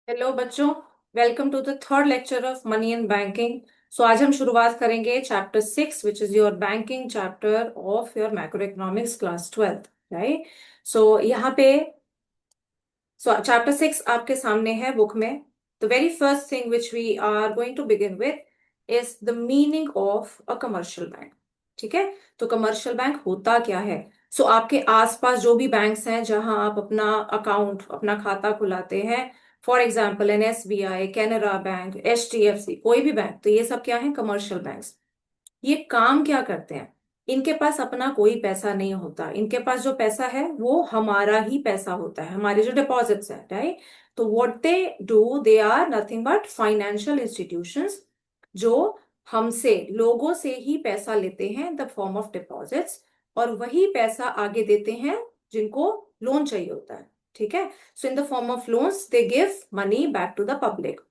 Hello बच्चों। Welcome to the third lecture of money and banking. So आज हम शुरुआत करेंगे chapter 6 which is your banking chapter of your macro economics class 12। Right. So यहाँ पे chapter 6 आपके सामने है बुक में। The very first thing which we are going to begin with is the meaning of a commercial bank. ठीक है। तो commercial bank होता क्या है? आपके आसपास जो भी बैंक्स हैं जहां आप अपना अकाउंट अपना खाता खुलाते हैं, for example an SBI, Canara bank, HDFC, कोई भी बैंक, तो ये सब क्या है? Commercial banks. ये काम क्या करते हैं? इनके पास अपना कोई पैसा नहीं होता। इनके पास जो पैसा है वो हमारा ही पैसा होता है, हमारे जो डिपॉजिट्स है। राइट। तो what they do, they are nothing but financial institutions जो हमसे, लोगों से ही पैसा लेते हैं in the form of deposits, और वही पैसा आगे देते हैं जिनको लोन चाहिए होता है। ठीक है। So in the form of loans they give money back to the public.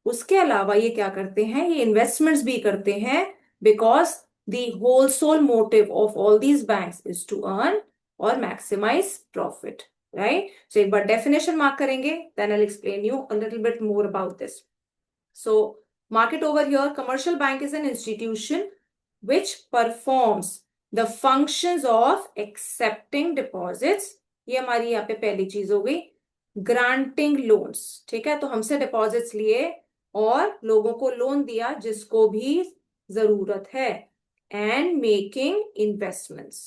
उसके अलावा ये क्या करते हैं? ये इन्वेस्टमेंट्स भी करते हैं, because the whole sole motive of all these banks is to earn or maximize profit. Right. So एक बार definition mark करेंगे, then I'll explain you a little bit more about this. So mark it over here. Commercial bank is an institution which performs the functions of accepting deposits. ये हमारी यहाँ पे पहली चीज हो गई। Granting loans. ठीक है। तो हमसे डिपॉजिट्स लिए और लोगों को लोन दिया जिसको भी जरूरत है। And making investments.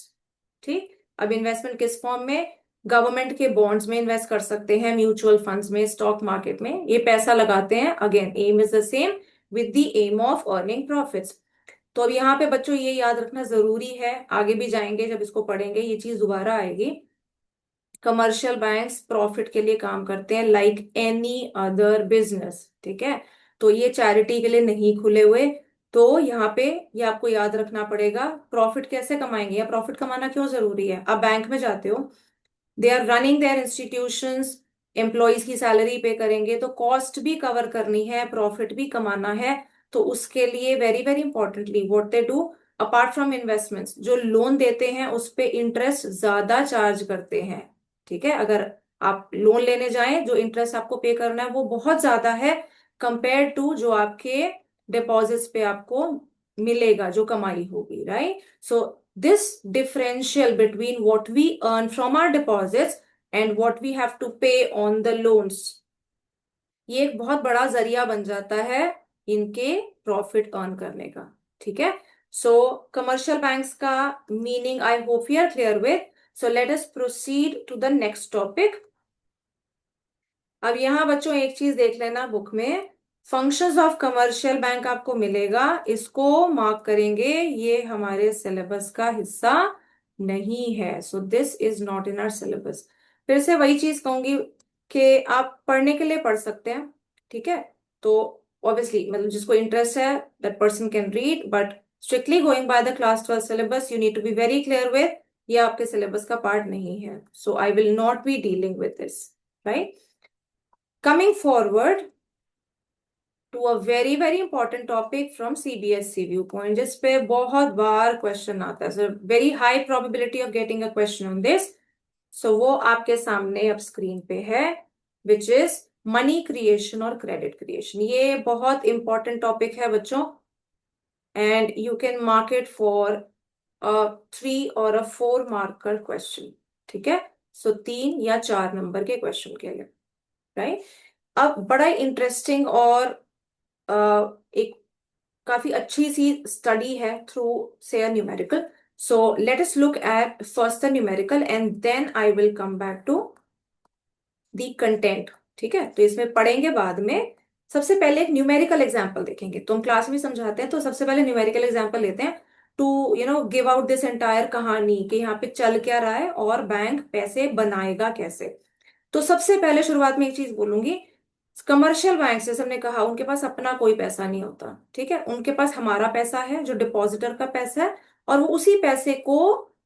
ठीक। अब इन्वेस्टमेंट किस फॉर्म में? गवर्नमेंट के बॉन्ड्स में इन्वेस्ट कर सकते हैं, म्यूचुअल फंड्स में, स्टॉक मार्केट में ये पैसा लगाते हैं। Again aim is the same, with the aim of earning profits. तो अब यहाँ पे बच्चों ये याद रखना जरूरी है, आगे भी जाएंगे जब इसको पढ़ेंगे ये चीज दोबारा आएगी। कमर्शियल बैंक्स प्रॉफिट के लिए काम करते हैं, लाइक एनी अदर बिजनेस। ठीक है। तो ये चैरिटी के लिए नहीं खुले हुए। तो यहाँ पे ये आपको याद रखना पड़ेगा, प्रॉफिट कैसे कमाएंगे या प्रॉफिट कमाना क्यों जरूरी है। आप बैंक में जाते हो, they are running their institutions, employees की सैलरी पे करेंगे, तो कॉस्ट भी कवर करनी है, प्रॉफिट भी कमाना है। तो उसके लिए very very importantly what they do, apart from investments, जो लोन देते हैं उस पे इंटरेस्ट ज्यादा चार्ज करते हैं। ठीक है। अगर आप लोन लेने जाएं, जो इंटरेस्ट आपको पे करना है वो बहुत ज्यादा है कंपेयर टू जो आपके डिपॉजिट्स पे आपको मिलेगा, जो कमाई होगी। Right. So this differential between what we earn from our deposits and what we have to pay on the loans, ये एक बहुत बड़ा जरिया बन जाता है इनके प्रॉफिट अर्न करने का। ठीक है। सो कमर्शियल बैंक्स का meaning I hope you are clear with. So let us proceed to the next topic. अब यहाँ बच्चों एक चीज देख लेना, बुक में फंक्शंस ऑफ कमर्शियल बैंक आपको मिलेगा, इसको मार्क करेंगे, ये हमारे सिलेबस का हिस्सा नहीं है। So this is not in our syllabus. फिर से वही चीज कहूंगी कि आप पढ़ने के लिए पढ़ सकते हैं। ठीक है। तो ऑब्वियसली मतलब जिसको इंटरेस्ट है that person can read, but strictly going by the class 12 syllabus you need to be very clear with, ये आपके सिलेबस का पार्ट नहीं है। So I will not be dealing with this. Right. Coming forward to a very very important topic from CBSE viewpoint, जिस पे बहुत बार question आता है, so very high probability of getting a question on this. So वो आपके सामने अब screen पे है, which is मनी क्रिएशन और क्रेडिट क्रिएशन। ये बहुत इंपॉर्टेंट टॉपिक है बच्चों, and you can mark it for a 3 और अ 4 मार्कर क्वेश्चन। ठीक है। सो 3 या 4 नंबर के क्वेश्चन के लिए। राइट। अब बड़ा इंटरेस्टिंग और एक काफी अच्छी सी स्टडी है थ्रू से numerical. So let us look at first the numerical and then I will come back to the content. ठीक है। तो इसमें पढ़ेंगे बाद में। सबसे पहले एक न्यूमेरिकल एग्जांपल देखेंगे, तो हम क्लास में समझाते हैं, तो सबसे पहले न्यूमेरिकल एग्जांपल लेते हैं to give out this entire कहानी कि यहाँ पे चल क्या रहा है और बैंक पैसे बनाएगा कैसे। तो सबसे पहले शुरुआत में एक चीज बोलूंगी, कमर्शियल बैंक जैसे हमने कहा उनके पास अपना कोई पैसा नहीं होता। ठीक है। उनके पास हमारा पैसा है जो डिपॉजिटर का पैसा है, और वो उसी पैसे को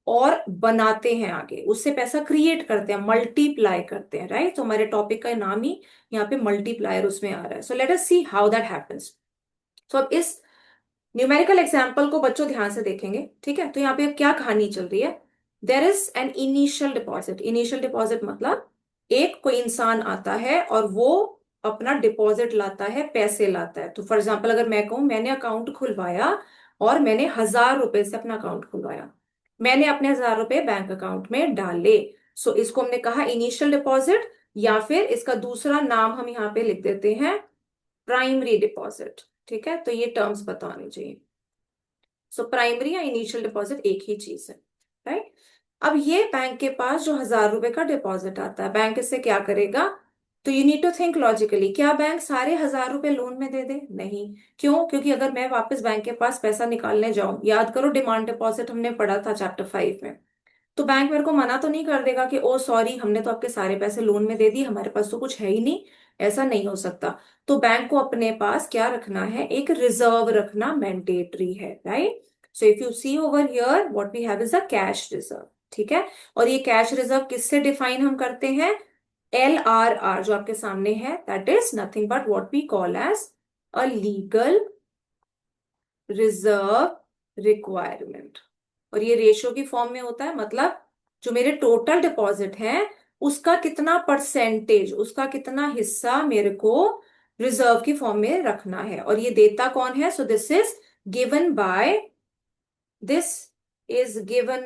और बनाते हैं आगे, उससे पैसा क्रिएट करते हैं, मल्टीप्लाई करते हैं। राइट। तो हमारे टॉपिक का नाम ही यहाँ पे मल्टीप्लायर उसमें आ रहा है। सो let us see how that happens. तो अब इस न्यूमेरिकल एग्जाम्पल को बच्चों ध्यान से देखेंगे। ठीक है। तो यहाँ पे क्या कहानी चल रही है, there is an initial deposit. Initial deposit मतलब एक कोई इंसान आता है और वो अपना डिपॉजिट लाता है, पैसे लाता है। तो फॉर एग्जाम्पल अगर मैं कहूं मैंने अकाउंट खुलवाया और मैंने 1,000 रुपए से अपना अकाउंट खुलवाया, मैंने अपने 1,000 रुपए बैंक अकाउंट में डाले, सो इसको हमने कहा इनिशियल डिपॉजिट, या फिर इसका दूसरा नाम हम यहाँ पे लिख देते हैं प्राइमरी डिपॉजिट। ठीक है, तो ये टर्म्स बताने चाहिए। सो प्राइमरी या इनिशियल डिपॉजिट एक ही चीज है, राइट। अब ये बैंक के पास जो 1,000 रुपए का डिपॉजिट आता है, बैंक इससे क्या करेगा? तो you need to think logically, क्या बैंक सारे 1,000 रुपए लोन में दे दे? नहीं। क्यों? क्योंकि अगर मैं वापस बैंक के पास पैसा निकालने जाऊं, याद करो डिमांड डिपॉजिट हमने पढ़ा था चैप्टर 5 में, तो बैंक मेरे को मना तो नहीं कर देगा कि ओ सॉरी हमने तो आपके सारे पैसे लोन में दे दिए, हमारे पास तो कुछ है ही नहीं। ऐसा नहीं हो सकता। तो बैंक को अपने पास क्या रखना है? एक रिजर्व रखना मैंडेटरी है, right. So if you see over here what we have is a cash reserve. ठीक है, और ये कैश रिजर्व किससे डिफाइन हम करते हैं? LRR जो आपके सामने है, that is nothing but what we call as a legal reserve requirement. और ये रेशियो की फॉर्म में होता है, मतलब जो मेरे टोटल डिपॉजिट है उसका कितना परसेंटेज, उसका कितना हिस्सा मेरे को रिजर्व की फॉर्म में रखना है। और ये देता कौन है? So this is given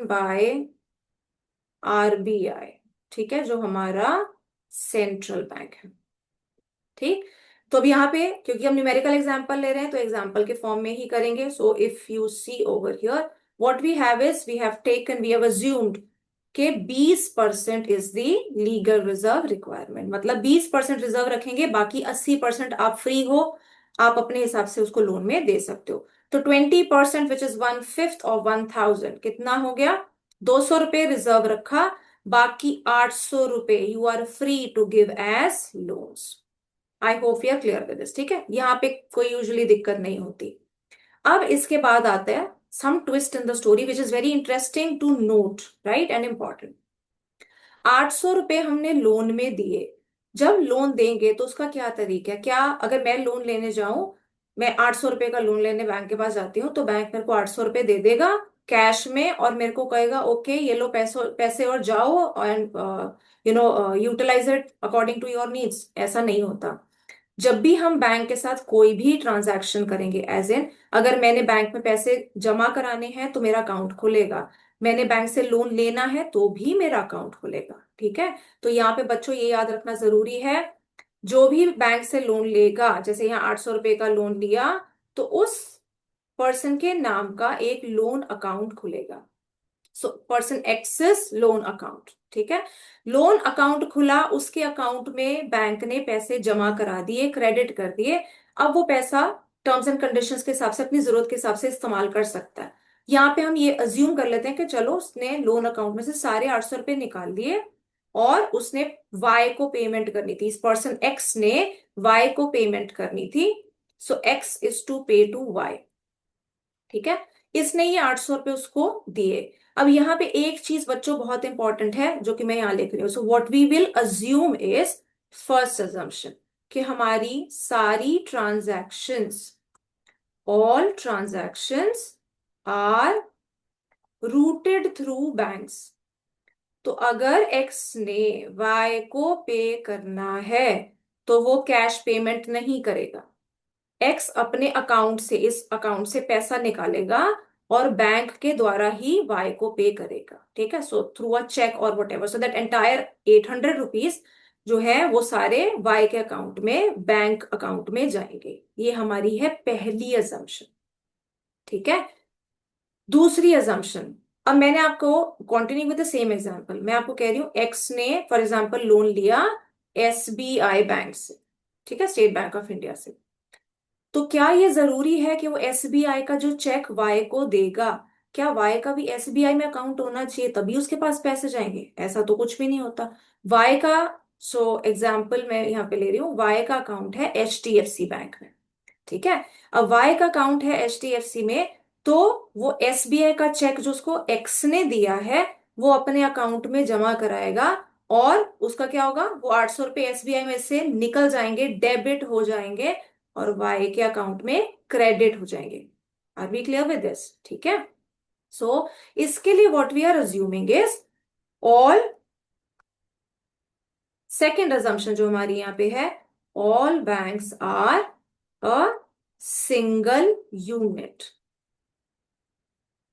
by RBI। ठीक है, जो हमारा सेंट्रल बैंक है। ठीक, तो अब यहाँ पे क्योंकि हम न्यूमेरिकल एग्जांपल ले रहे हैं तो एग्जांपल के फॉर्म में ही करेंगे। So if you see over here what we have is we have assumed के 20% is the legal reserve requirement, मतलब 20% रिजर्व रखेंगे, बाकी 80% आप फ्री हो, आप अपने हिसाब से उसको लोन में दे सकते हो। तो 20% विच इज 1/5 ऑफ 1,000 कितना हो गया? 200 रुपए रिजर्व रखा, बाकी 800 रुपए you are free to give as loans. I hope you are clear with this. ठीक है, यहाँ पे कोई यूजुअली दिक्कत नहीं होती। अब इसके बाद आता है some twist in the story which is very interesting to note, right, and important. 800 रुपए हमने लोन में दिए, जब लोन देंगे तो उसका क्या तरीका है? क्या अगर मैं लोन लेने जाऊं, मैं 800 रुपए का लोन लेने बैंक के पास जाती हूँ, तो बैंक मेरे को 800 रुपए दे देगा कैश में और मेरे को कहेगा ओके ये लो पैसे पैसे और जाओ and utilise it according to your needs? ऐसा नहीं होता। जब भी हम बैंक के साथ कोई भी ट्रांजैक्शन करेंगे, एज इन अगर मैंने बैंक में पैसे जमा कराने हैं तो मेरा अकाउंट खुलेगा, मैंने बैंक से लोन लेना है तो भी मेरा अकाउंट खुलेगा। ठीक है, तो यहाँ पे बच्चों ये याद रखना जरूरी है, जो भी बैंक से लोन लेगा, जैसे यहाँ 800 रुपए का लोन लिया, तो उस पर्सन के नाम का एक लोन अकाउंट खुलेगा। So person access loan account. ठीक है, लोन अकाउंट खुला, उसके अकाउंट में बैंक ने पैसे जमा करा दिए, क्रेडिट कर दिए। अब वो पैसा टर्म्स एंड कंडीशंस के हिसाब से अपनी जरूरत के हिसाब से इस्तेमाल कर सकता है। यहाँ पे हम ये अज्यूम कर लेते हैं कि चलो उसने लोन अकाउंट में से सारे 800 रुपए निकाल लिए और उसने वाई को पेमेंट करनी थी, इस पर्सन एक्स ने वाई को पेमेंट करनी थी। सो एक्स इज टू पे टू वाई। ठीक है, इसने ये 800 रुपए उसको दिए। अब यहाँ पे एक चीज बच्चों बहुत इंपॉर्टेंट है जो कि मैं यहाँ लिख रही हूँ। So what we will assume is, first assumption, कि हमारी सारी transactions, all transactions are routed through banks. तो अगर एक्स ने वाई को पे करना है तो वो कैश पेमेंट नहीं करेगा, एक्स अपने अकाउंट से, इस अकाउंट से पैसा निकालेगा और बैंक के द्वारा ही वाई को पे करेगा। ठीक है, सो थ्रू अ चेक और what ever, so that entire 800 rupees जो है वो सारे वाई के अकाउंट में, बैंक अकाउंट में जाएंगे। ये हमारी है पहली अजम्पशन। ठीक है, दूसरी अजम्पशन, अब मैंने आपको continue with the same example, मैं आपको कह रही हूं एक्स ने फॉर एग्जांपल लोन लिया SBI बैंक से, ठीक है, स्टेट बैंक ऑफ इंडिया से। तो क्या ये जरूरी है कि वो SBI का जो चेक वाई को देगा, क्या वाई का भी SBI में अकाउंट होना चाहिए तभी उसके पास पैसे जाएंगे? ऐसा तो कुछ भी नहीं होता। वाई का, सो एग्जाम्पल मैं यहाँ पे ले रही हूँ, वाई का अकाउंट है HDFC बैंक में। ठीक है, अब वाई का अकाउंट है HDFC में, तो वो SBI का चेक जो उसको एक्स ने दिया है वो अपने अकाउंट में जमा कराएगा और उसका क्या होगा, वो 800 रुपए SBI में से निकल जाएंगे, डेबिट हो जाएंगे और वाई के अकाउंट में क्रेडिट हो जाएंगे। Are we clear with this? ठीक है, सो इसके लिए what we are assuming is all, second assumption जो हमारी यहाँ पे है, all banks are a single unit.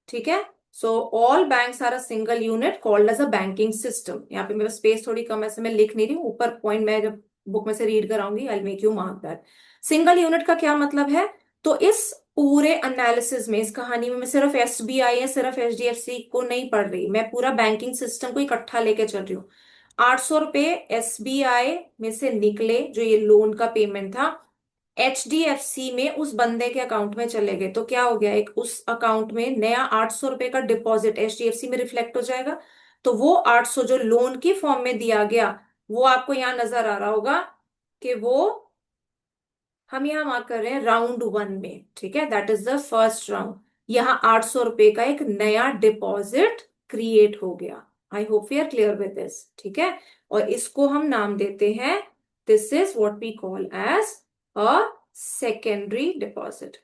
ठीक है, so all banks are a single unit called as a banking system. यहाँ पे मेरा स्पेस थोड़ी कम है, ऐसे मैं लिख नहीं रही हूँ, ऊपर पॉइंट मैं जब बुक में से रीड कराऊंगी I make you mark that. Single unit का क्या मतलब है? तो इस पूरे एनालिसिस में, इस कहानी में मैं सिर्फ एसबीआई या सिर्फ एचडीएफसी को नहीं पढ़ रही, मैं पूरा बैंकिंग सिस्टम को इकट्ठा लेके चल रही हूँ। 800 रुपए एसबीआई में से निकले, जो ये लोन का पेमेंट था, एचडीएफसी में उस बंदे के अकाउंट में चले गए, तो क्या हो गया, एक उस अकाउंट में नया 800 रुपए का डिपॉजिट एचडीएफसी में रिफ्लेक्ट हो जाएगा। तो वो 800 जो लोन की फॉर्म में दिया गया, वो आपको यहां नजर आ रहा होगा कि वो हम यहाँ मार्क कर रहे हैं राउंड 1 में। ठीक है, that is the first round. यहाँ 800 रुपए का एक नया डिपॉजिट क्रिएट हो गया। I hope we are clear with this. ठीक है, और इसको हम नाम देते हैं, this is what we call as a secondary deposit.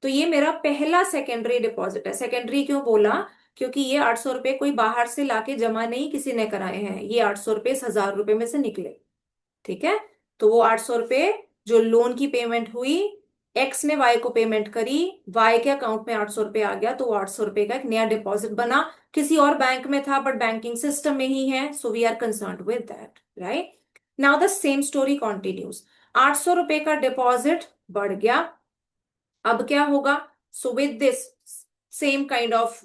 तो ये मेरा पहला सेकेंडरी डिपॉजिट है। सेकेंडरी क्यों बोला? क्योंकि ये 800 रुपए कोई बाहर से लाके जमा नहीं किसी ने कराए हैं, ये 800 रुपए इस 1000 रुपए में से निकले। ठीक है, तो वो 800 रुपए जो लोन की पेमेंट हुई, एक्स ने वाई को पेमेंट करी, वाई के अकाउंट में 800 रुपए आ गया, तो वो 800 रुपए का एक नया डिपॉजिट बना। किसी और बैंक में था बट बैंकिंग सिस्टम में ही है, so we are concerned with that, right. Now the same story continues. 800 रुपए का डिपॉजिट बढ़ गया, अब क्या होगा? So with this same kind of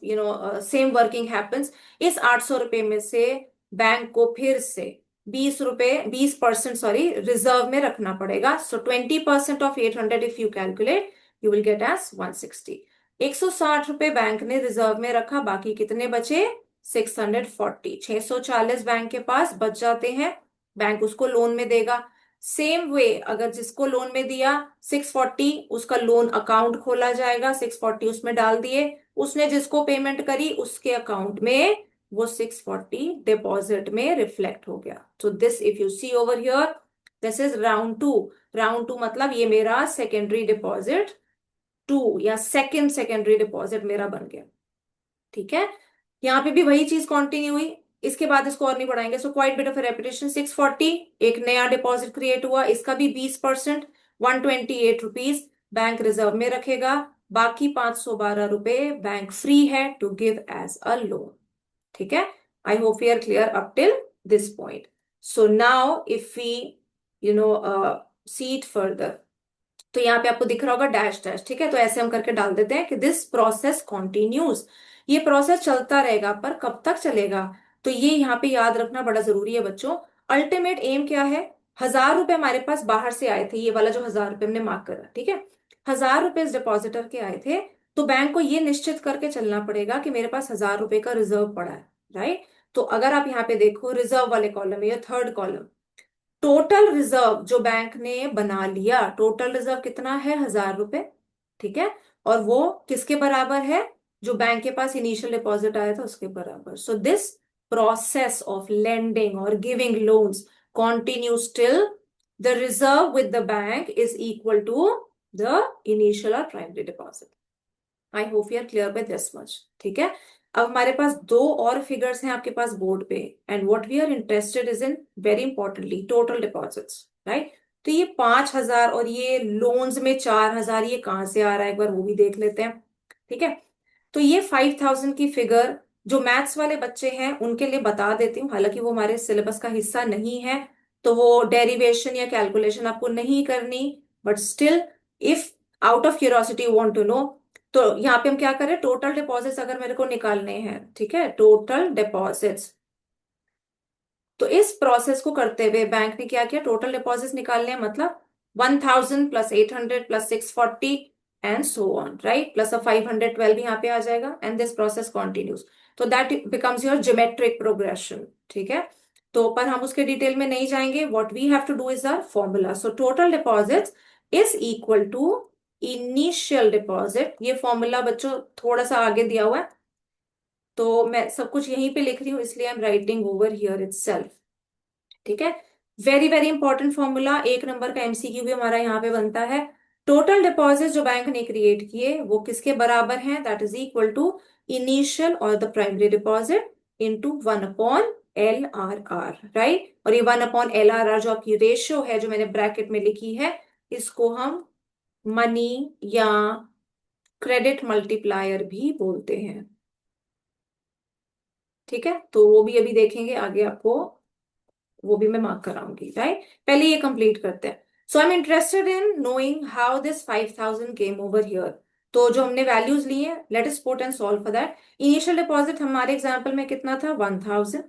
same working happens. इस 800 रुपए में से बैंक को फिर से 20% सॉरी रिजर्व में रखना पड़ेगा। So 20% of 800 if you calculate you will get as 160। 160 रुपए बैंक ने रिजर्व में रखा, बाकी कितने बचे? 640। 640 बैंक के पास बच जाते हैं, बैंक उसको लोन में देगा। सेम वे अगर जिसको लोन में दिया 640, उसका लोन अकाउंट खोला जाएगा, 640 उसमें डाल दिए, उसने जिसको पेमेंट करी उसके अकाउंट में वो 640 डिपॉजिट में रिफ्लेक्ट हो गया। तो this if you see over here, this is round 2। Round 2 मतलब ये मेरा सेकेंडरी डिपॉजिट 2 या सेकेंड सेकेंडरी डिपॉजिट मेरा बन गया। ठीक है, यहाँ पे भी वही चीज कंटिन्यू हुई, इसके बाद इसको और नहीं बढ़ाएंगे। So quite bit of repetition. 640 एक नया डिपॉजिट क्रिएट हुआ, इसका भी 20% 128 रुपीज बैंक रिजर्व में रखेगा, बाकी 512 रुपए बैंक फ्री है to give as a loan. ठीक है, I hope we are clear up till this point. So now if we see it further, तो यहाँ पे आपको दिख रहा होगा डैश डैश। ठीक है, तो ऐसे हम करके डाल देते हैं कि दिस प्रोसेस कॉन्टिन्यूज, ये प्रोसेस चलता रहेगा, पर कब तक चलेगा? तो ये यहाँ पे याद रखना बड़ा जरूरी है बच्चों। अल्टीमेट एम क्या है? 1000 रुपए हमारे पास बाहर से आए थे, ये वाला जो 1000 रुपए हमने मार्क करा, ठीक है, 1000 रुपए इस डिपॉजिटर के आए थे, तो बैंक को ये निश्चित करके चलना पड़ेगा कि मेरे पास 1000 रुपए का रिजर्व पड़ा है, राइट। तो अगर आप यहाँ पे देखो रिजर्व वाले कॉलम में, या थर्ड कॉलम, टोटल रिजर्व जो बैंक ने बना लिया, टोटल रिजर्व कितना है? 1000 रुपए। ठीक है, और वो किसके बराबर है? जो बैंक के पास इनिशियल डिपॉजिट आया था उसके बराबर। So this process of lending और giving loans continues till the reserve with the bank is equal to the initial or primary deposit. I hope you are clear by this much. ठीक है, अब हमारे पास दो और फिगर्स हैं आपके पास बोर्ड पे, and what we are interested is in very importantly total deposits, right. तो ये 5000 और ये लोन्स में 4000, ये कहां से आ रहा है एक बार वो भी देख लेते हैं। ठीक है, तो ये 5000 की फिगर जो मैथ्स वाले बच्चे हैं उनके लिए बता देती हूँ, हालांकि वो हमारे सिलेबस का हिस्सा नहीं है, तो वो डेरिवेशन या कैलकुलेशन आपको नहीं करनी, but still if out of curiosity you want to know, तो यहाँ पे हम क्या करें, टोटल डिपॉजिट्स अगर मेरे को निकालने हैं, ठीक है, टोटल डिपॉजिट्स, तो इस प्रोसेस को करते हुए बैंक ने क्या किया, टोटल डिपॉजिट्स निकालने हैं, मतलब 1000 plus 800 plus 640 and so on, right, plus 512 यहाँ पे आ जाएगा, एंड दिस प्रोसेस कंटिन्यूज। तो that becomes your geometric progression. ठीक है, तो पर हम उसके डिटेल में नहीं जाएंगे, what we have to do is our formula. So total deposits is equal to initial deposit, ये फॉर्मूला बच्चों थोड़ा सा आगे दिया हुआ है, तो मैं सब कुछ यहीं पे लिख रही हूँ, इसलिए I am writing over here itself. ठीक है, very very important formula, 1 number का एमसीक्यू भी हमारा यहाँ पे बनता है। टोटल डिपॉजिट जो बैंक ने क्रिएट किए वो किसके बराबर हैं? That is equal to initial और the primary deposit into 1/, LRR, right. और ये 1/LRR जो आपकी रेशियो है जो मैंने ब्रैकेट में लिखी है, इसको हम मनी या क्रेडिट मल्टीप्लायर भी बोलते हैं। ठीक है, तो वो भी अभी देखेंगे आगे, आपको वो भी मैं मार्क कराऊंगी, राइट। पहले ये कंप्लीट करते हैं। So I am interested in knowing how this 5,000 came over here. तो जो हमने वैल्यूज ली है, let us put and solve for that. Initial deposit हमारे एग्जांपल में कितना था, 1,000।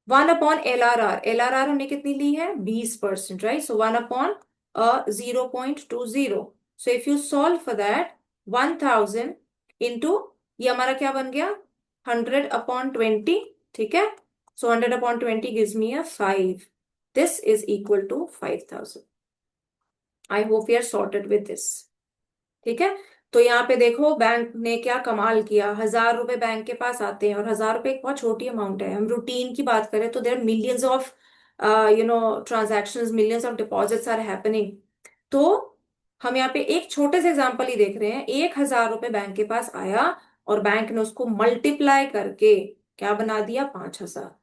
1/LRR, LRR हमने कितनी ली है, 20%, right. So 1/0.20। So if you solve for that, 1,000 into, ये हमारा क्या बन गया, 100/20, ठीक है। सो 100/20 gives me a 5. This is equal to 5,000. I hope we are sorted with this. ठीक है, तो यहाँ पे देखो बैंक ने क्या कमाल किया। 1,000 रुपए बैंक के पास आते हैं, और 1,000 रुपए एक बहुत छोटी अमाउंट है। हम रूटीन की बात करें तो there millions of transactions, millions of deposits are happening. तो हम यहाँ पे एक छोटे से एग्जांपल ही देख रहे हैं। 1,000 रुपए बैंक के पास आया, और बैंक ने उसको मल्टीप्लाई करके क्या बना दिया, 5,000।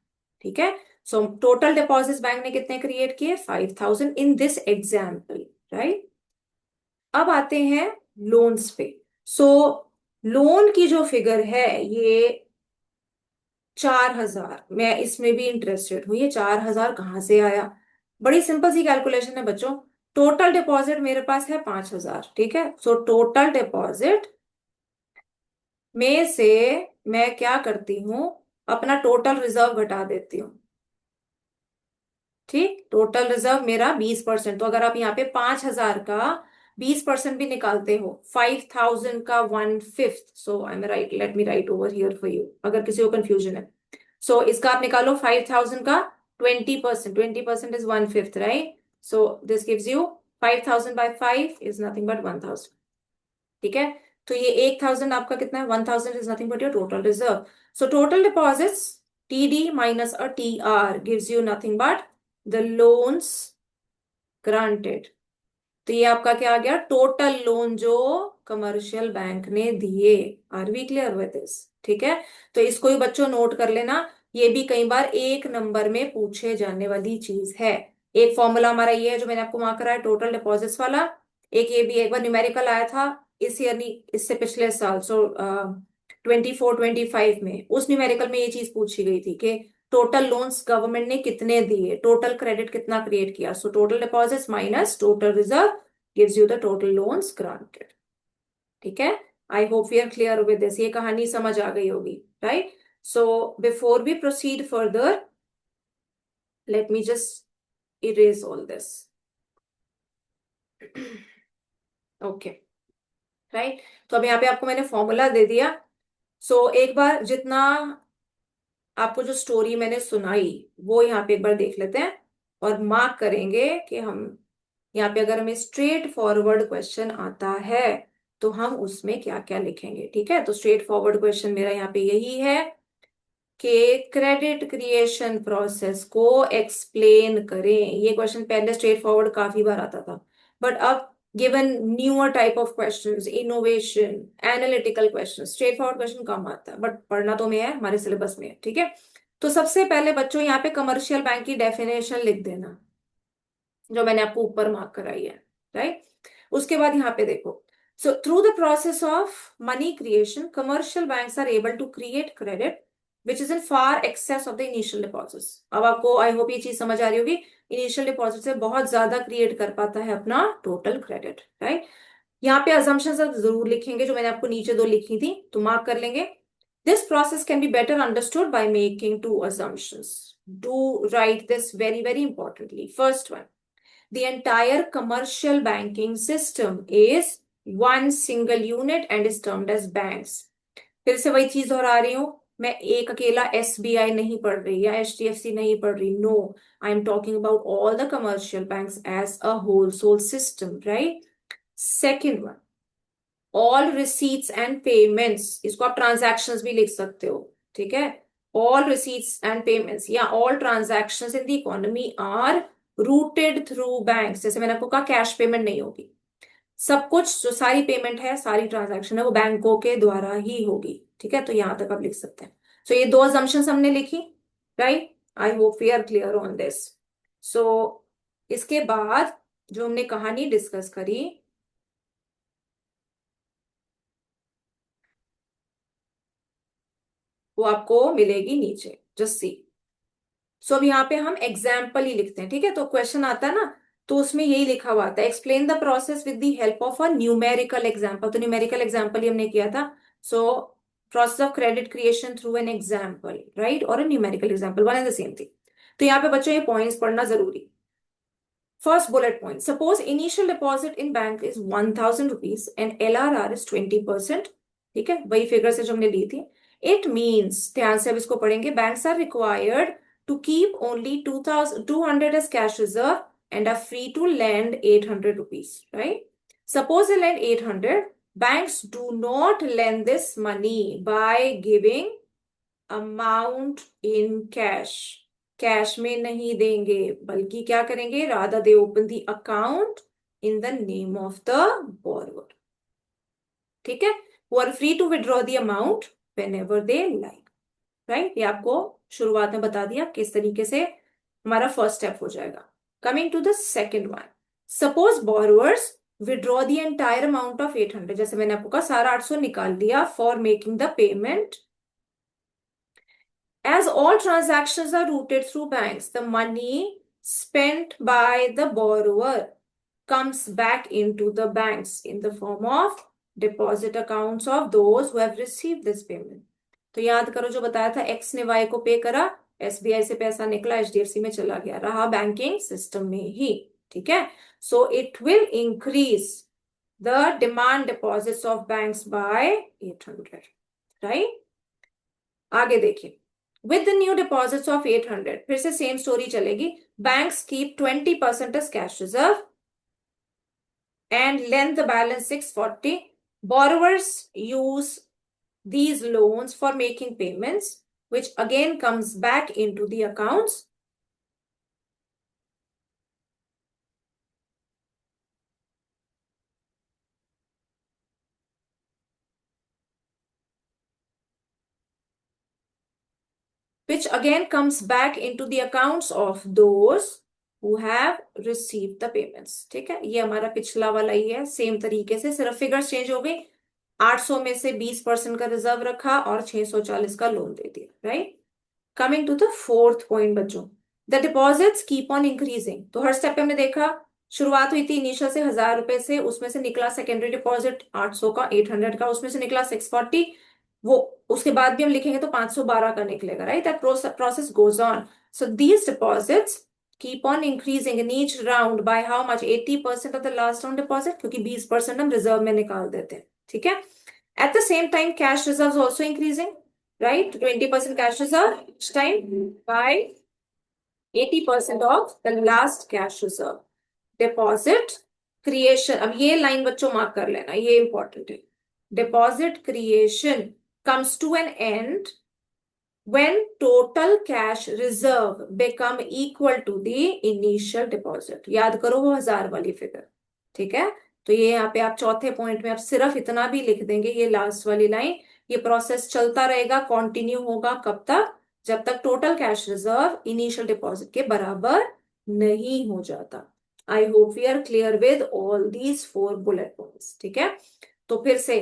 ठीक है, सो टोटल डिपॉजिट्स बैंक ने कितने क्रिएट किए, 5,000 इन दिस एग्जाम्पल, राइट। अब आते हैं लोन्स पे। सो लोन की जो फिगर है ये 4,000, मैं इसमें भी इंटरेस्टेड हूँ। ये 4,000 कहाँ से आया, बड़ी सिंपल सी कैलकुलेशन है बच्चों। टोटल डिपॉजिट मेरे पास है 5,000, ठीक है। सो टोटल डिपॉजिट में से मैं क्या करती हूँ, अपना टोटल रिजर्व घटा देती हूँ। ठीक, टोटल रिजर्व मेरा 20%। तो अगर आप यहाँ पे 5,000 का 20% भी निकालते हो, 5,000 का 1/5। So I am right, let me write over here for you, अगर किसी को कंफ्यूजन है। सो इसका आप निकालो 5,000 का 20%, 20% is 1/5, right. So this gives you 5,000/5 is nothing but 1,000। ठीक है, तो ये 1,000 आपका कितना है, 1,000 is nothing but your total reserve. So total deposits TD minus a TR gives you nothing but the loans granted। तो ये आपका क्या आ गया, टोटल लोन जो कमर्शियल बैंक ने दिए। Are we clear with this, ठीक है। तो इसको ही बच्चों नोट कर लेना, ये भी कई बार एक नंबर में पूछे जाने वाली चीज है। एक फॉर्मूला हमारा ये है जो मैंने आपको मार्क करा है, टोटल डिपॉजिट्स वाला। एक ये भी एक बार न्यूमेरिकल आया था इस ईयर, इससे पिछले साल, सो 24-25 में, उस न्यूमेरिकल में ये चीज पूछी गई थी कि टोटल लोन्स गवर्नमेंट ने कितने दिए, टोटल क्रेडिट कितना क्रिएट किया। So total deposits minus total reserve gives you the total loans granted। ठीक है, I hope we are clear with this, ये कहानी समझ आ गई होगी, right. So before we proceed further, let me just erase all this. Okay, right. तो अब यहाँ पे आपको मैंने फॉर्मूला दे दिया। सो एक बार जितना आपको जो स्टोरी मैंने सुनाई वो यहाँ पे एक बार देख लेते हैं, और मार्क करेंगे कि हम यहाँ पे अगर हमें स्ट्रेट फॉरवर्ड क्वेश्चन आता है तो हम उसमें क्या क्या लिखेंगे। ठीक है, तो स्ट्रेट फॉरवर्ड क्वेश्चन मेरा यहाँ पे यही है कि क्रेडिट क्रिएशन प्रोसेस को एक्सप्लेन करें। ये क्वेश्चन पहले स्ट्रेट फॉरवर्ड काफी बार आता था, बट अब given newer type of questions, innovation, analytical question, straight forward question कम आता है, बट पढ़ना तो में है, हमारे सिलेबस में है। ठीक है, तो सबसे पहले बच्चों यहाँ पे कमर्शियल बैंक की डेफिनेशन लिख देना जो मैंने आपको ऊपर मार्क कराई है, राइट। उसके बाद यहाँ पे देखो, so through the process of money creation commercial banks are able to create credit which is in far excess of the initial deposits. अब आपको आई होप ये चीज समझ आ रही होगी, इनिशियल डिपॉजिट से बहुत ज्यादा क्रिएट कर पाता है अपना टोटल क्रेडिट, राइट। यहाँ पे अजम्पशंस आप जरूर लिखेंगे जो मैंने आपको नीचे दो लिखी थी, तो मार्क कर लेंगे। This process can be better understood by making two assumptions। Do write this very very importantly. First one, the entire commercial banking system is one single unit and is termed as banks। फिर से वही चीज दोहरा रही हूं, मैं एक अकेला SBI नहीं पढ़ रही या HDFC नहीं पढ़ रही, no, I am talking about all the commercial banks as a whole sole system, right. Second one, all receipts and payments, इसको आप ट्रांजैक्शंस भी लिख सकते हो, ठीक है। ऑल रिसीट्स एंड पेमेंट्स या all transactions in the economy are routed through banks. जैसे मैंने आपको कहा कैश पेमेंट नहीं होगी, सब कुछ जो सारी पेमेंट है, सारी ट्रांजैक्शन है, वो बैंकों के द्वारा ही होगी। ठीक है, तो यहां तक आप लिख सकते हैं। सो ये दो assumptions हमने लिखी, right. I hope we are clear on this. So इसके बाद जो हमने कहानी डिस्कस करी, वो आपको मिलेगी नीचे. Just see. सो अब यहाँ पे हम एग्जाम्पल ही लिखते हैं. ठीक है, तो क्वेश्चन आता है ना, तो उसमें यही लिखा हुआ आता है, explain the process with the help of a numerical example. तो न्यूमेरिकल एग्जाम्पल ही हमने किया था. So process of credit creation through an example, right, और a numerical example, one and the same thing. तो यहाँ पे बच्चों ये पॉइंट्स पढ़ना जरूरी. First bullet point. Suppose initial deposit in bank is 1000 rupees and LRR is 20%. ठीक है, वही फिगर से जो हमने ली थी. It means, ध्यान से अब इसको पढ़ेंगे, banks are required to keep only 2200 as cash reserve and are free to lend 800 rupees, right? Suppose they lend 800, banks do not lend this money by giving amount in cash. Cash में नहीं देंगे, बल्कि क्या करेंगे, rather they open the account in the name of the borrower. ठीक है, वो are free to withdraw the amount whenever they like, right. ये आपको शुरुआत में बता दिया किस तरीके से हमारा फर्स्ट स्टेप हो जाएगा. Coming to the second one. Suppose borrowers withdraw the entire amount of 800. जैसे मैंने आपको कहा सारा 800 निकाल लिया for making the payment. As all transactions are routed through banks, the money spent by the borrower comes back into the banks in the form of deposit accounts of those who have received this payment. तो याद करो जो बताया था, x ने Y को पे करा, एसबीआई से पैसा निकला, एचडीएफसी में चला गया, रहा बैंकिंग सिस्टम में ही. ठीक है, so it will increase the demand deposits of banks by 800, right. आगे देखिए, with the new deposits of 800, फिर से सेम स्टोरी चलेगी. Banks keep 20% as cash reserve and lend the balance 640. Borrowers use these loans for making payments, which again comes back into the accounts. Which again comes back into the accounts of those who have received the payments. ठीक है, ये हमारा पिछला वाला ही है, same तरीके से, सिर्फ फिगर्स चेंज हो गई. 800 में से 20% का रिजर्व रखा और 640 का लोन दे दिया, right. Coming to the fourth point बच्चों, the deposits keep on increasing. तो हर स्टेप पे हमने देखा, शुरुआत हुई थी इनिशियल से 1000 रुपए से, उसमें से निकला सेकेंडरी डिपॉजिट 800 का, 800 का, उसमें से निकला 640. वो उसके बाद भी हम लिखेंगे तो 512 का निकलेगा, right. That process goes on. So these deposits keep on increasing in each round by how much, 80% of the last round deposit, क्योंकि 20% हम रिजर्व में निकाल देते हैं. ठीक है, at the same time cash reserve also increasing, right? 20% cash reserve each time by 80% of the last cash reserve. Deposit creation, अब ये लाइन बच्चों मार्क कर लेना, ये इंपॉर्टेंट है. Deposit creation comes to an end when total cash reserve become equal to the initial deposit. याद करो वो 1000 वाली फिगर. ठीक है, तो ये यहाँ पे आप चौथे पॉइंट में आप सिर्फ इतना भी लिख देंगे, ये लास्ट वाली लाइन. ये प्रोसेस चलता रहेगा, कंटिन्यू होगा, कब तक, जब तक total cash reserve initial deposit के बराबर नहीं हो जाता. I hope we are clear with all these 4 bullet points. ठीक है, तो फिर से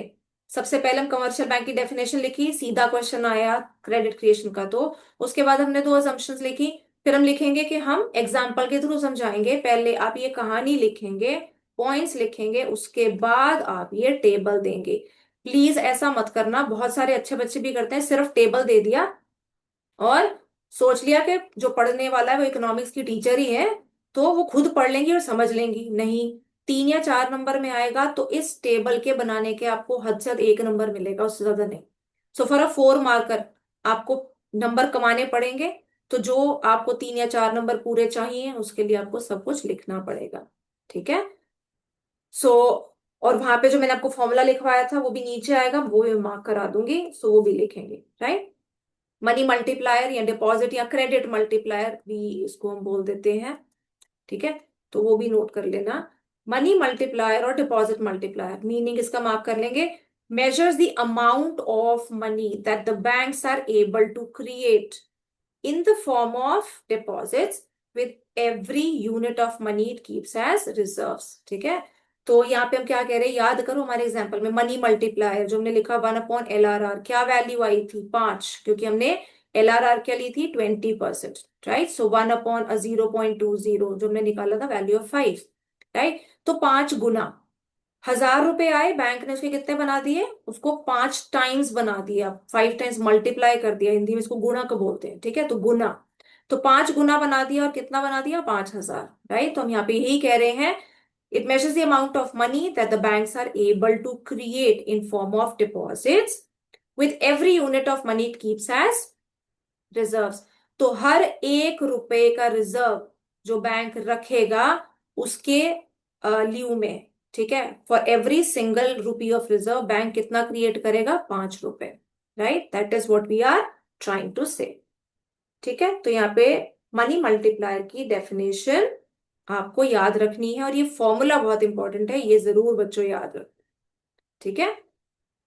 सबसे पहले हम कमर्शियल बैंक की डेफिनेशन लिखी, सीधा क्वेश्चन आया क्रेडिट क्रिएशन का, तो उसके बाद हमने 2 असम्पशंस लिखी. फिर हम लिखेंगे कि हम एग्जाम्पल के थ्रू समझाएंगे. पहले आप ये कहानी लिखेंगे, पॉइंट्स लिखेंगे, उसके बाद आप ये टेबल देंगे. प्लीज ऐसा मत करना, बहुत सारे अच्छे बच्चे भी करते हैं, सिर्फ टेबल दे दिया और सोच लिया कि जो पढ़ने वाला है वो इकोनॉमिक्स की टीचर ही है, तो वो खुद पढ़ लेंगी और समझ लेंगी. नहीं, 3 या 4 नंबर में आएगा तो इस टेबल के बनाने के आपको हद से हद 1 नंबर मिलेगा, उससे ज्यादा नहीं. सो फॉर अ 4 मार्कर आपको नंबर कमाने पड़ेंगे, तो जो आपको 3 या 4 नंबर पूरे चाहिए उसके लिए आपको सब कुछ लिखना पड़ेगा. ठीक है, सो और वहां पे जो मैंने आपको फॉर्मूला लिखवाया था वो भी नीचे आएगा, वो भी मार्क करा दूंगी, सो वो भी लिखेंगे, राइट. मनी मल्टीप्लायर या डिपॉजिट या क्रेडिट मल्टीप्लायर भी इसको हम बोल देते हैं. ठीक है, तो वो भी नोट कर लेना. मनी मल्टीप्लायर और डिपॉजिट मल्टीप्लायर मीनिंग इसका मार्क कर लेंगे. Measures the amount of money that the banks are able to create in the form of deposits with every unit of money it keeps as reserves. ठीक है, तो यहाँ पे हम क्या कह रहे हैं, याद करो हमारे एग्जांपल में मनी मल्टीप्लायर जो हमने लिखा 1/LRR, क्या वैल्यू आई थी 5, क्योंकि हमने LRR क्या ली थी 20%, राइट. सो 1/0.20 जो हमने निकाला था वैल्यू ऑफ 5, राइट. तो 5 गुना 1,000 रुपए आए, बैंक ने उसके कितने बना दिए, उसको 5 टाइम्स बना दिया, 5 टाइम्स मल्टीप्लाई कर दिया, हिंदी में इसको गुणा को बोलते हैं. ठीक है, तो गुना, तो 5 गुना बना दिया और कितना बना दिया 5,000, राइट. तो हम यहाँ पे यही कह रहे हैं, it measures the amount of money that the banks are able to create in form of deposits with every unit of money it keeps as reserves. तो हर 1 रुपए का रिजर्व जो बैंक रखेगा उसके लियो में, ठीक है, for every single rupee of reserve bank कितना क्रिएट करेगा, 5 रुपए, right. That is what we are trying to say. ठीक है, तो यहाँ पे मनी मल्टीप्लायर की डेफिनेशन आपको याद रखनी है और ये फॉर्मूला बहुत इंपॉर्टेंट है, ये जरूर बच्चों याद रखो. ठीक है,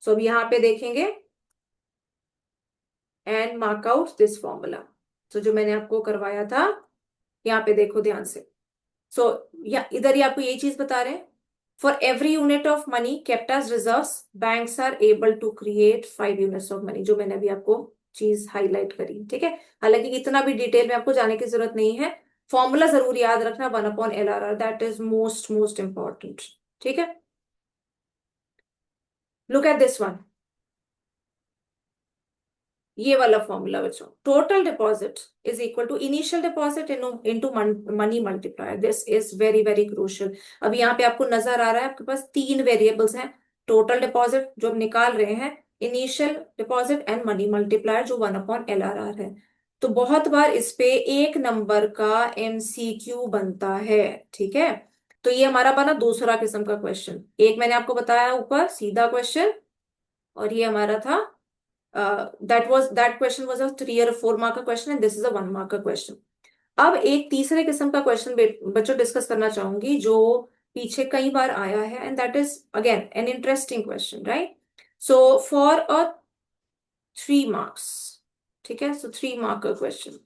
सो अब यहाँ पे देखेंगे and mark out this formula. तो जो मैंने आपको करवाया था यहाँ पे देखो ध्यान से. सो या इधर ही आपको ये चीज बता रहे हैं, for every unit of money kept as reserves banks are able to create 5 units of money, जो मैंने अभी आपको चीज हाईलाइट करी. ठीक है, हालांकि इतना भी डिटेल में आपको जाने की जरूरत नहीं है, फॉर्मूला जरूर याद रखना 1/LRR, that is most most important. ठीक है, लुक एट दिस वन, ये वाला फॉर्मूला बच्चों, total deposit is equal to initial deposit into money multiplier. This is very very crucial. अब यहाँ पे आपको नजर आ रहा है आपके पास 3 वेरिएबल्स हैं, टोटल डिपॉजिट जो हम निकाल रहे हैं, initial deposit and money multiplier जो 1/LRR है. तो बहुत बार इस पे 1 नंबर का MCQ बनता है. ठीक है, तो ये हमारा बना दूसरा किस्म का क्वेश्चन. एक मैंने आपको बताया ऊपर सीधा क्वेश्चन, और ये हमारा था that question was a 3 or 4 mark का question and this is a 1 mark का क्वेश्चन. अब एक तीसरे किस्म का क्वेश्चन बच्चों डिस्कस करना चाहूंगी जो पीछे कई बार आया है, and that is again an interesting question, right. So for a 3 marks, ठीक है, सो 3 mark का क्वेश्चन.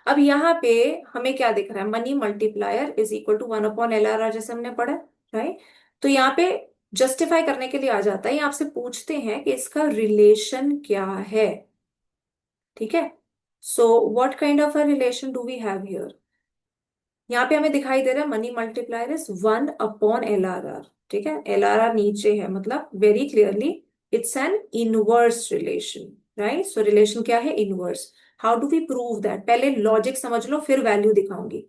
अब यहाँ पे हमें क्या दिख रहा है, money multiplier is equal to 1/LRR जैसे हमने पढ़ा, राइट. तो यहाँ पे जस्टिफाई करने के लिए आ जाता है, ये आपसे पूछते हैं कि इसका रिलेशन क्या है. ठीक है, so what kind of a relation do we have here. यहाँ पे हमें दिखाई दे रहा है मनी मल्टीप्लायर इज 1/LRR. ठीक है, LRR नीचे है, मतलब very clearly it's an inverse relation, right. So relation क्या है, inverse. How do we prove that, पहले लॉजिक समझ लो फिर वैल्यू दिखाऊंगी.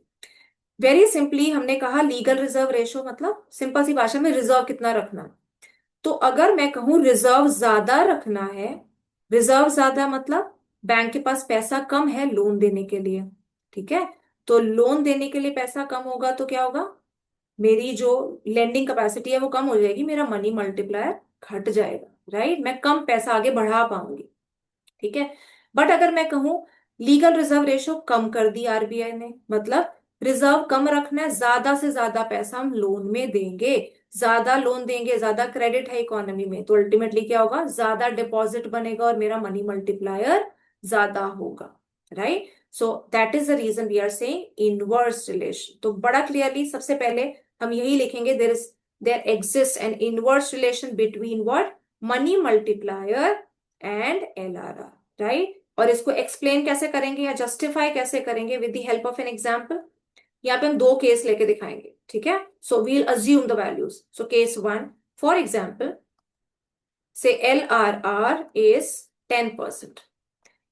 वेरी सिंपली हमने कहा लीगल रिजर्व रेशो, मतलब सिंपल सी भाषा में रिजर्व कितना रखना है. तो अगर मैं कहूं रिजर्व ज्यादा रखना है, रिजर्व ज्यादा मतलब बैंक के पास पैसा कम है लोन देने के लिए. ठीक है, तो लोन देने के लिए पैसा कम होगा तो क्या होगा, मेरी जो लेंडिंग कैपेसिटी है वो कम हो जाएगी, मेरा मनी मल्टीप्लायर घट जाएगा, राइट. मैं कम पैसा आगे बढ़ा पाऊंगी. ठीक है, बट अगर मैं कहूं लीगल रिजर्व रेशो कम कर दी RBI ने, मतलब रिजर्व कम रखना है, ज्यादा से ज्यादा पैसा हम लोन में देंगे, ज्यादा लोन देंगे, ज्यादा क्रेडिट है इकोनॉमी में, तो अल्टीमेटली क्या होगा, ज्यादा डिपॉजिट बनेगा और मेरा मनी मल्टीप्लायर ज्यादा होगा, right. So that is the reason we are saying inverse relation. तो बड़ा क्लियरली सबसे पहले हम यही लिखेंगे, there exist an inverse relation between what, money multiplier and LRR, right. और इसको एक्सप्लेन कैसे करेंगे या जस्टिफाई कैसे करेंगे, with the help of an example. यहाँ पे हम 2 केस लेके दिखाएंगे. ठीक है, so we'll assume the values. So case 1, for example से LRR इज 10%.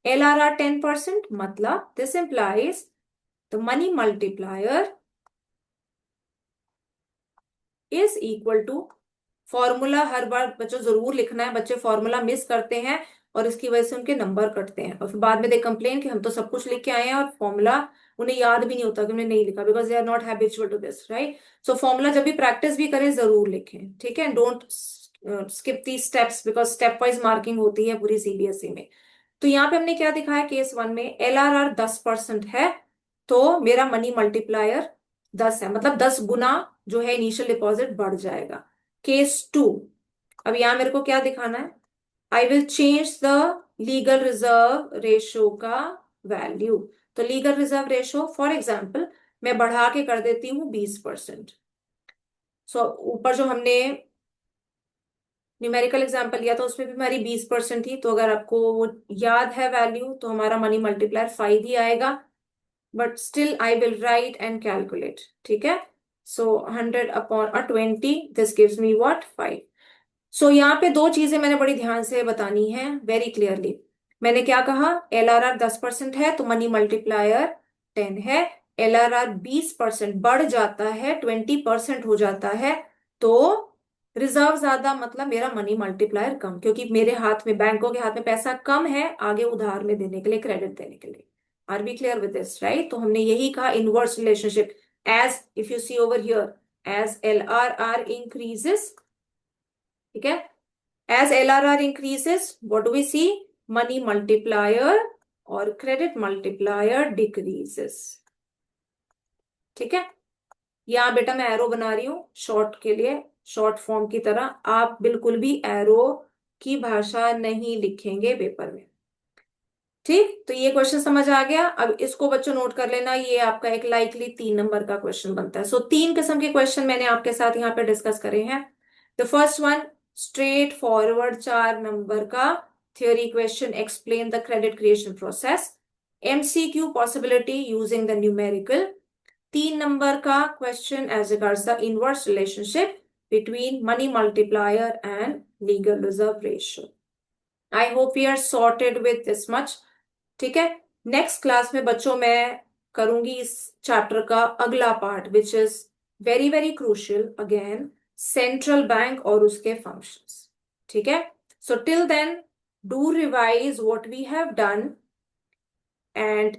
LRR 10% मतलब this implies the money multiplier is equal to, formula हर बार बच्चों जरूर लिखना है, बच्चे फॉर्मूला मिस करते हैं और इसकी वजह से उनके नंबर कटते हैं और फिर बाद में दे कंप्लेन कि हम तो सब कुछ लिख के आए हैं और फॉर्मूला उन्हें याद भी नहीं होता कि उन्हें नहीं लिखा, because they are not habitual to this, right. So formula जब भी प्रैक्टिस भी करें जरूर लिखें. ठीक है, don't skip the steps, because step wise marking होती है पूरी CBSE में. तो यहाँ पे हमने क्या दिखाया, केस 1 में LRR 10% है, तो मेरा मनी मल्टीप्लायर 10 है, मतलब 10 गुना जो है इनिशियल डिपॉजिट बढ़ जाएगा. केस 2, अब यहां मेरे को क्या दिखाना है, I will change the legal reserve ratio का वैल्यू। तो legal reserve ratio for example मैं बढ़ा के कर देती हूँ 20%। सो ऊपर जो हमने न्यूमेरिकल एग्जाम्पल लिया था उसमें भी हमारी 20% थी, तो अगर आपको वो याद है वैल्यू तो हमारा मनी मल्टीप्लायर 5 ही आएगा, but still I will write and calculate. ठीक है, सो 100/20 दिस गिव्स मी व्हाट 5। सो यहाँ पे दो चीजें मैंने बड़ी ध्यान से बतानी है वेरी क्लियरली। मैंने क्या कहा, LRR 10% है तो मनी मल्टीप्लायर 10 है। LRR 20% बढ़ जाता है, 20% हो जाता है, तो रिजर्व ज्यादा मतलब मेरा मनी मल्टीप्लायर कम, क्योंकि मेरे हाथ में, बैंकों के हाथ में पैसा कम है आगे उधार में देने के लिए, क्रेडिट देने के लिए। Are be clear with this, right? तो हमने यही कहा inverse relationship, as if you see over here, as LRR increases, ठीक है, as LRR increases, what do we see? Money multiplier और credit multiplier decreases। ठीक है, यहाँ बेटा मैं एरो बना रही हूँ शॉर्ट के लिए, शॉर्ट फॉर्म की तरह। आप बिल्कुल भी एरो की भाषा नहीं लिखेंगे पेपर में। ठीक, तो ये क्वेश्चन समझ आ गया। अब इसको बच्चों नोट कर लेना, ये आपका एक लाइकली 3 नंबर का क्वेश्चन बनता है। सो 3 किस्म के क्वेश्चन मैंने आपके साथ यहाँ पे डिस्कस करे हैं। The first one, straight forward 4 number का theory question, explain the credit creation process, MCQ possibility using the numerical. 3 number का question as regards the inverse relationship between money multiplier and legal reserve ratio. I hope we are sorted with this much. ठीक है, next class में बच्चों मैं करूंगी इस chapter का अगला part, which is very very crucial again, central bank और उसके फंक्शंस। ठीक है, so till then do revise what we have done and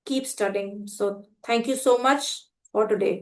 keep studying. So thank you so much for today.